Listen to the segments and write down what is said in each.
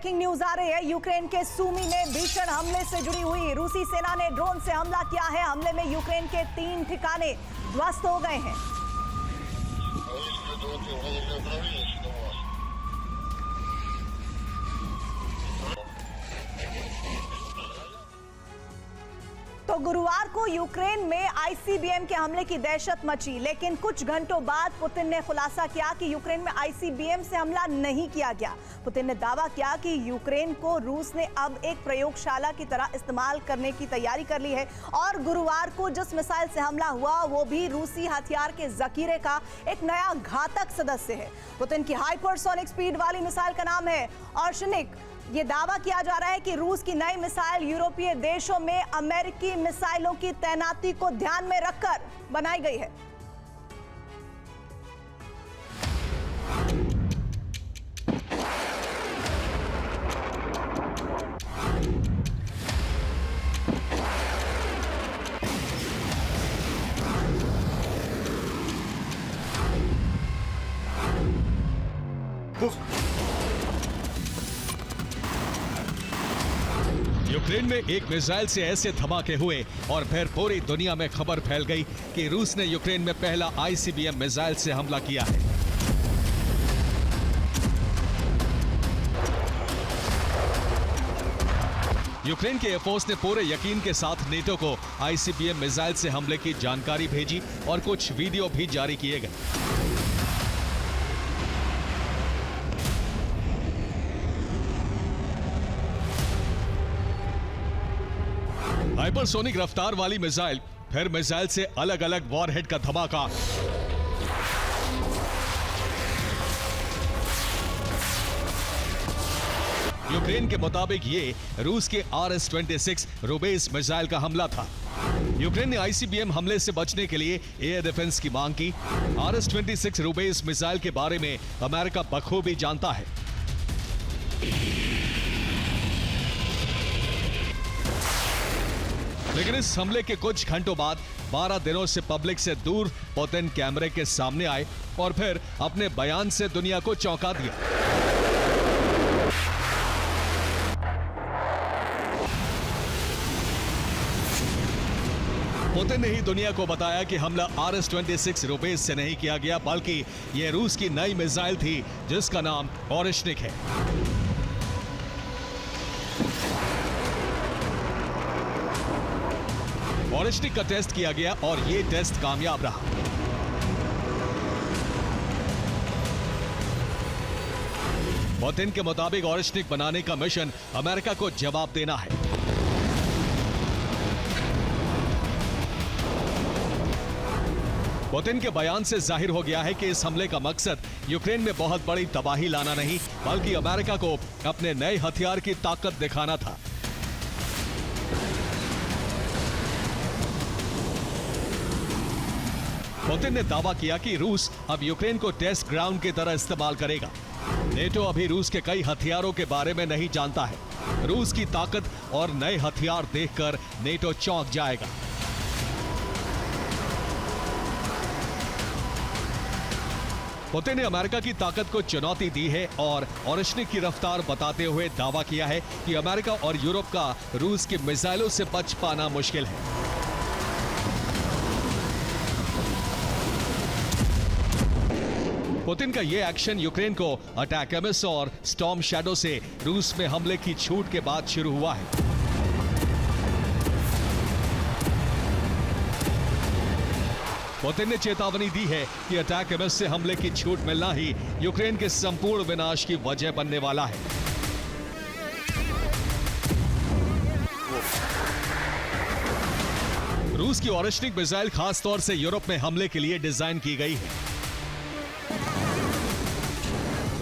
Breaking news आ रही है। Ukraine के सूमी में भीषण हमले से जुड़ी हुई रूसी सेना ने ड्रोन से हमला किया है। हमले में यूक्रेन के 3 ठिकाने ध्वस्त हो गए हैं। तो गुरुवार को यूक्रेन में आईसीबीएम के हमले की दहशत मची, लेकिन कुछ घंटों बाद पुतिन ने खुलासा किया कि यूक्रेन में आईसीबीएम से हमला नहीं किया गया। पुतिन ने दावा किया कि यूक्रेन को रूस ने अब एक प्रयोगशाला की तरह इस्तेमाल करने की तैयारी कर ली है और गुरुवार को जिस मिसाइल से हमला हुआ वो भी रूसी हथियार के जखीरे का एक नया घातक सदस्य है। पुतिन की हाइपरसोनिक स्पीड वाली मिसाइल का नाम है ऑर्शनिक। ये दावा किया जा रहा है कि रूस की नई मिसाइल यूरोपीय देशों में अमेरिकी मिसाइलों की तैनाती को ध्यान में रखकर बनाई गई है। यूक्रेन में एक मिसाइल से ऐसे धमाके हुए और फिर पूरी दुनिया में खबर फैल गई कि रूस ने यूक्रेन में पहला आईसीबीएम मिसाइल से हमला किया है। यूक्रेन के एयरफोर्स ने पूरे यकीन के साथ नेटो को आईसीबीएम मिसाइल से हमले की जानकारी भेजी और कुछ वीडियो भी जारी किए गए। हाइपरसोनिक रफ्तार वाली मिसाइल, फिर मिसाइल से अलग अलग वॉरहेड का धमाका। यूक्रेन के मुताबिक ये रूस के RS-26 रुबेस मिसाइल का हमला था। यूक्रेन ने आईसीबीएम हमले से बचने के लिए एयर डिफेंस की मांग की। RS-26 रुबेस मिसाइल के बारे में अमेरिका बखूबी जानता है। लेकिन इस हमले के कुछ घंटों बाद 12 दिनों से पब्लिक से दूर पुतिन कैमरे के सामने आए और फिर अपने बयान से दुनिया को चौंका दिया। पुतिन ने ही दुनिया को बताया कि हमला RS-26 रुबेस से नहीं किया गया, बल्कि यह रूस की नई मिसाइल थी जिसका नाम ऑर्शनिक है। ऑर्शनिक का टेस्ट किया गया और यह टेस्ट कामयाब रहा। पुतिन के मुताबिक ऑर्शनिक बनाने का मिशन अमेरिका को जवाब देना है। पुतिन के बयान से जाहिर हो गया है कि इस हमले का मकसद यूक्रेन में बहुत बड़ी तबाही लाना नहीं, बल्कि अमेरिका को अपने नए हथियार की ताकत दिखाना था। पुतिन ने दावा किया कि रूस अब यूक्रेन को टेस्ट ग्राउंड की तरह इस्तेमाल करेगा। नेटो अभी रूस के कई हथियारों के बारे में नहीं जानता है। रूस की ताकत और नए हथियार देखकर नेटो चौंक जाएगा। पुतिन ने अमेरिका की ताकत को चुनौती दी है और ऑर्शनिक की रफ्तार बताते हुए दावा किया है कि अमेरिका और यूरोप का रूस की मिसाइलों से बच पाना मुश्किल है। पुतिन का यह एक्शन यूक्रेन को अटैक एमिस और स्टॉर्म शैडो से रूस में हमले की छूट के बाद शुरू हुआ है। पुतिन ने चेतावनी दी है कि अटैक एमिस से हमले की छूट मिलना ही यूक्रेन के संपूर्ण विनाश की वजह बनने वाला है। रूस की ऑर्शनिक मिसाइल खास तौर से यूरोप में हमले के लिए डिजाइन की गई है।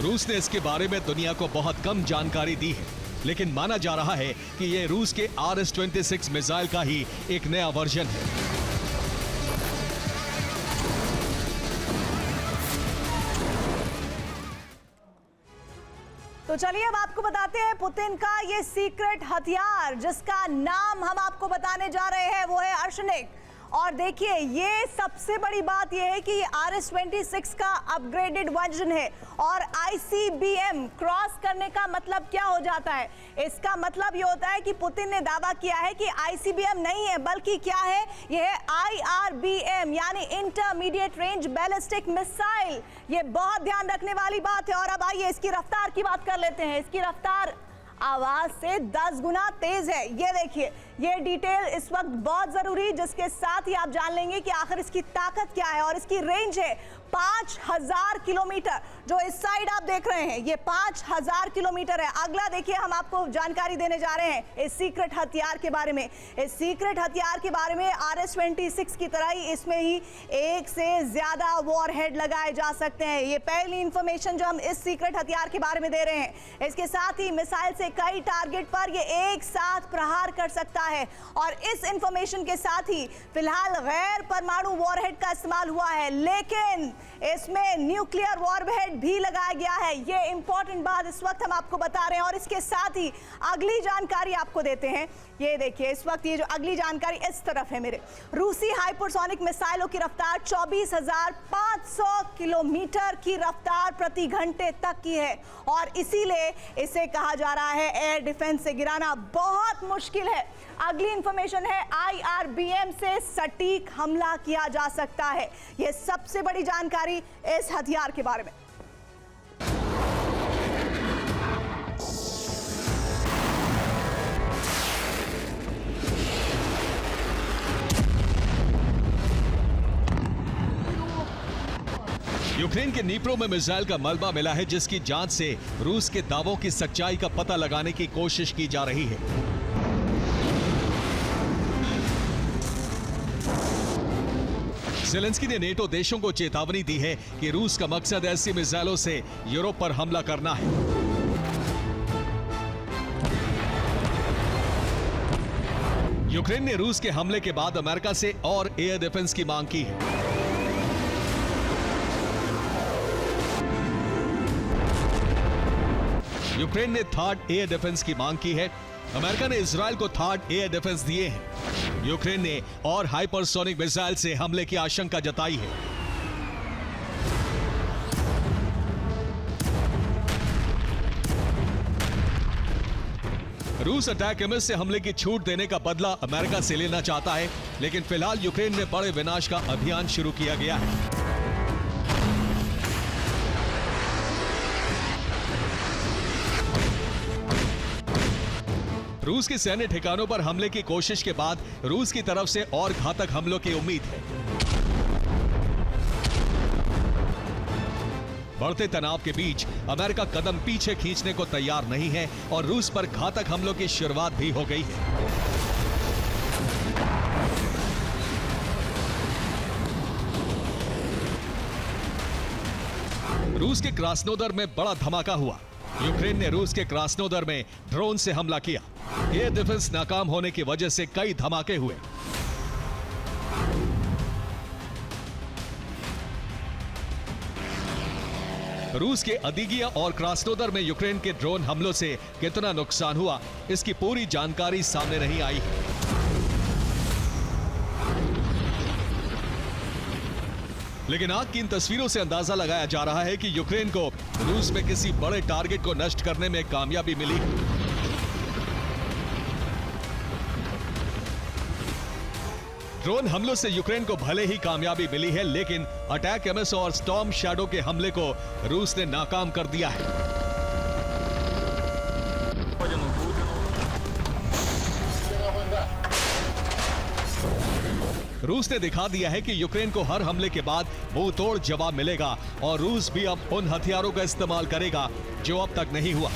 रूस ने इसके बारे में दुनिया को बहुत कम जानकारी दी है, लेकिन माना जा रहा है कि यह रूस के RS-26 मिसाइल का ही एक नया वर्जन है। तो चलिए अब आपको बताते हैं पुतिन का ये सीक्रेट हथियार जिसका नाम हम आपको बताने जा रहे हैं वो है ऑर्शनिक। और देखिए ये सबसे बड़ी बात यह है कि ये RS-26 का अपग्रेडेड वर्जन है और ICBM क्रॉस करने का मतलब क्या हो जाता है? इसका मतलब ये होता है कि पुतिन ने दावा किया है कि ICBM नहीं है बल्कि क्या है, यह है IRBM यानी इंटरमीडिएट रेंज बैलिस्टिक मिसाइल। ये बहुत ध्यान रखने वाली बात है। और अब आइए इसकी रफ्तार की बात कर लेते हैं। इसकी रफ्तार आवाज से 10 गुना तेज है। ये देखिए, ये डिटेल इस वक्त बहुत जरूरी, जिसके साथ ही आप जान लेंगे कि आखिर इसकी ताकत क्या है। और इसकी रेंज है 5000 किलोमीटर। जो इस साइड आप देख रहे हैं ये 5000 किलोमीटर है। अगला देखिए, हम आपको जानकारी देने जा रहे हैं इस सीक्रेट हथियार के बारे में। इस सीक्रेट हथियार के बारे में RS-26 की तरह ही इसमें ही एक से ज्यादा वॉरहेड लगाए जा सकते हैं। ये पहली इंफॉर्मेशन जो हम इस सीक्रेट हथियार के बारे में दे रहे हैं। इसके साथ ही मिसाइल से कई टारगेट पर ये एक साथ प्रहार कर सकता है। और इस इंफॉर्मेशन के साथ ही फिलहाल गैर परमाणु वॉरहेड का इस्तेमाल हुआ है, लेकिन इसमें न्यूक्लियर वॉरहेड भी लगाया गया है। ये इंपॉर्टेंट बात इस वक्त हम आपको बता रहे हैं। और इसके साथ ही अगली जानकारी आपको देते हैं। ये देखिए, इस वक्त ये जो अगली जानकारी इस तरफ है मेरे, रूसी हाइपरसोनिक मिसाइलों की रफ्तार 24,500 किलोमीटर की रफ्तार प्रति घंटे तक की है। और इसीलिए इसे कहा जा रहा है एयर डिफेंस से गिराना बहुत मुश्किल है। अगली इंफॉर्मेशन है IRBM से सटीक हमला किया जा सकता है। यह सबसे बड़ी जानकारी इस हथियार के बारे में। यूक्रेन के नीप्रो में मिसाइल का मलबा मिला है, जिसकी जांच से रूस के दावों की सच्चाई का पता लगाने की कोशिश की जा रही है। ज़ेलेंस्की ने नेटो देशों को चेतावनी दी है कि रूस का मकसद ऐसी मिसाइलों से यूरोप पर हमला करना है। यूक्रेन ने रूस के हमले के बाद अमेरिका से और एयर डिफेंस की मांग की है। यूक्रेन ने थर्ड एयर डिफेंस की मांग की है। अमेरिका ने इजराइल को थर्ड एयर डिफेंस दिए हैं। यूक्रेन ने और हाइपरसोनिक मिसाइल से हमले की आशंका जताई है। रूस अटैक एमएस से हमले की छूट देने का बदला अमेरिका से लेना चाहता है, लेकिन फिलहाल यूक्रेन में बड़े विनाश का अभियान शुरू किया गया है। रूस के सैन्य ठिकानों पर हमले की कोशिश के बाद रूस की तरफ से और घातक हमलों की उम्मीद है। बढ़ते तनाव के बीच अमेरिका कदम पीछे खींचने को तैयार नहीं है और रूस पर घातक हमलों की शुरुआत भी हो गई है। रूस के क्रास्नोदर में बड़ा धमाका हुआ। यूक्रेन ने रूस के क्रास्नोदर में ड्रोन से हमला किया। एयर डिफेंस नाकाम होने की वजह से कई धमाके हुए। रूस के अदीगिया और क्रास्नोदर में यूक्रेन के ड्रोन हमलों से कितना नुकसान हुआ, इसकी पूरी जानकारी सामने नहीं आई है। लेकिन आग की इन तस्वीरों से अंदाजा लगाया जा रहा है कि यूक्रेन को रूस में किसी बड़े टारगेट को नष्ट करने में कामयाबी मिली। ड्रोन हमलों से यूक्रेन को भले ही कामयाबी मिली है, लेकिन अटैक एमएस और स्टॉर्म शैडो के हमले को रूस ने नाकाम कर दिया है। रूस ने दिखा दिया है कि यूक्रेन को हर हमले के बाद मुंह तोड़ जवाब मिलेगा और रूस भी अब उन हथियारों का इस्तेमाल करेगा जो अब तक नहीं हुआ।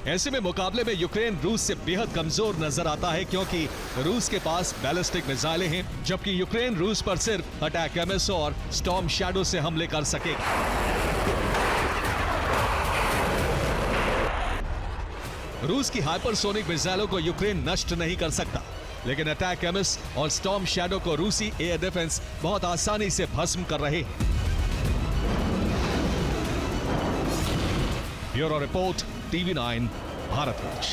ऐसे में मुकाबले में यूक्रेन रूस से बेहद कमजोर नजर आता है, क्योंकि रूस के पास बैलिस्टिक मिसाइलें हैं, जबकि यूक्रेन रूस पर सिर्फ अटैक एमएस और स्टॉर्म शैडो से हमले कर सकेगा। रूस की हाइपरसोनिक मिसाइलों को यूक्रेन नष्ट नहीं कर सकता, लेकिन अटैक एमएस और स्टॉर्म शैडो को रूसी एयर डिफेंस बहुत आसानी से भस्म कर रहे हैं। Bureau report, TV9 Bharatvarsh.